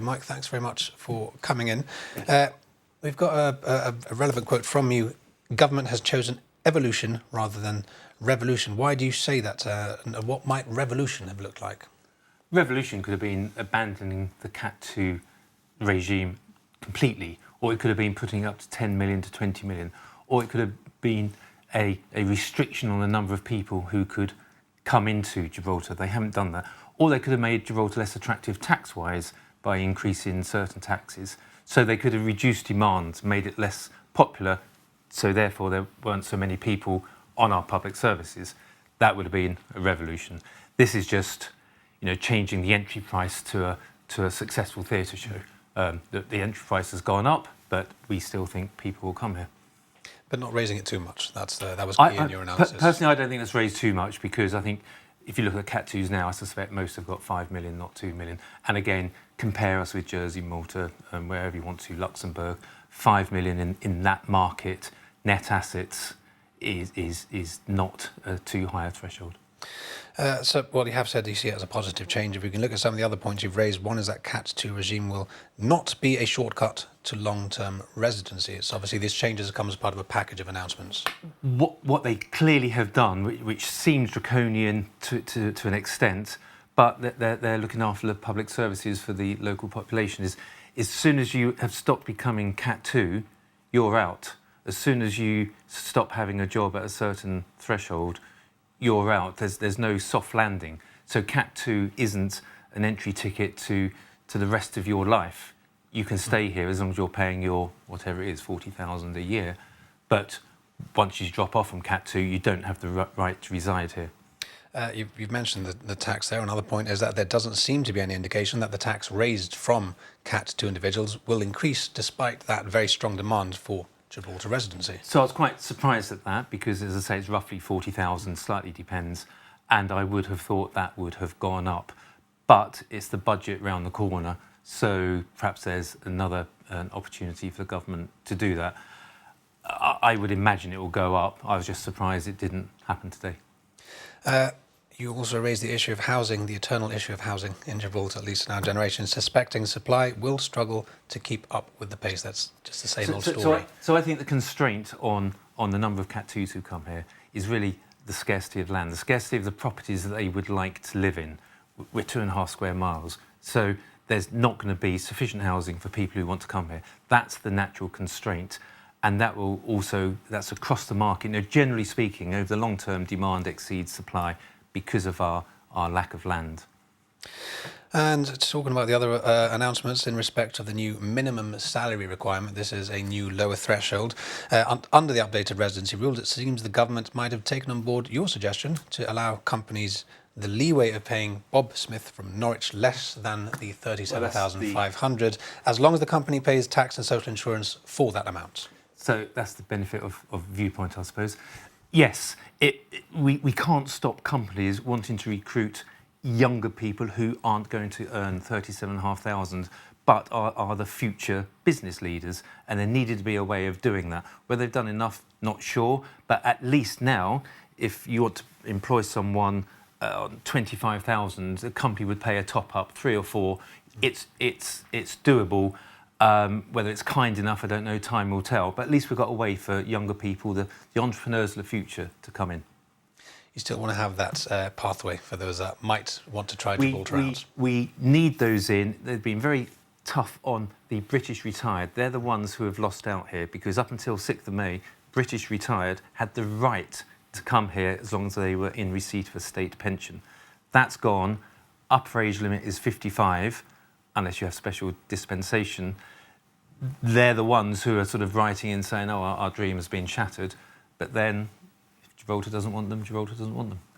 Mike, thanks very much for coming in. We've got a relevant quote from you. Government has chosen evolution rather than revolution. Why do you say that? And what might revolution have looked like? Revolution could have been abandoning the Cat 2 regime completely, or it could have been putting up to 10 million to 20 million, or it could have been a restriction on the number of people who could come into Gibraltar. They haven't done that. Or they could have made Gibraltar less attractive tax-wise by increasing certain taxes. So they could have reduced demand, made it less popular, so therefore there weren't so many people on our public services. That would have been a revolution. This is just, changing the entry price to a successful theatre show. The entry price has gone up, but we still think people will come here. But not raising it too much. That was key in your analysis. Personally, I don't think that's raised too much, because I think if you look at Cat 2s now, I suspect most have got 5 million, not 2 million. And again, compare us with Jersey, Malta, wherever you want to, Luxembourg. 5 million in that market, net assets, is not too high a threshold. So, you have said you see it as a positive change. If we can look at some of the other points you've raised, one is that Cat 2 regime will not be a shortcut to long-term residency. It's obviously this change has come as part of a package of announcements. What they clearly have done, which seems draconian to an extent, but they're looking after the public services for the local population, is as soon as you have stopped becoming Cat 2, you're out. As soon as you stop having a job at a certain threshold, you're out. There's no soft landing. So Cat 2 isn't an entry ticket to the rest of your life. You can stay here as long as you're paying your, whatever it is, 40,000 a year. But once you drop off from Cat 2, you don't have the right to reside here. You've mentioned the tax there. Another point is that there doesn't seem to be any indication that the tax raised from Cat 2 individuals will increase despite that very strong demand for Gibraltar residency. So I was quite surprised at that, because, as I say, it's roughly 40,000, slightly depends, and I would have thought that would have gone up. But it's the budget round the corner, so perhaps there's another opportunity for the government to do that. I would imagine it will go up. I was just surprised it didn't happen today. You also raised the issue of housing, the eternal issue of housing in Gibraltar, at least in our generation, suspecting supply will struggle to keep up with the pace. That's just the same old story. So I think the constraint on the number of Cat 2s who come here is really the scarcity of land, the scarcity of the properties that they would like to live in. We're 2.5 square miles, so there's not going to be sufficient housing for people who want to come here. That's the natural constraint. And that will also, that's across the market. Generally speaking, over the long term, demand exceeds supply because of our lack of land. And talking about the other announcements in respect of the new minimum salary requirement, this is a new lower threshold. Under the updated residency rules, it seems the government might have taken on board your suggestion to allow companies the leeway of paying Bob Smith from Norwich less than the 37,500, as long as the company pays tax and social insurance for that amount. So that's the benefit of viewpoint, I suppose. Yes, we can't stop companies wanting to recruit younger people who aren't going to earn 37,500, but are the future business leaders, and there needed to be a way of doing that. Whether they've done enough, not sure, but at least now, if you want to employ someone on 25,000, the company would pay a top up, 3 or 4. It's doable. Whether it's kind enough, I don't know, time will tell. But at least we've got a way for younger people, the entrepreneurs of the future, to come in. You still want to have that pathway for those that might want to try Gibraltar out? We need those in. They've been very tough on the British retired. They're the ones who have lost out here, because up until 6th of May, British retired had the right to come here as long as they were in receipt of a state pension. That's gone. Upper age limit is 55. Unless you have special dispensation. They're the ones who are sort of writing in saying, oh, our dream has been shattered. But then, if Gibraltar doesn't want them, Gibraltar doesn't want them.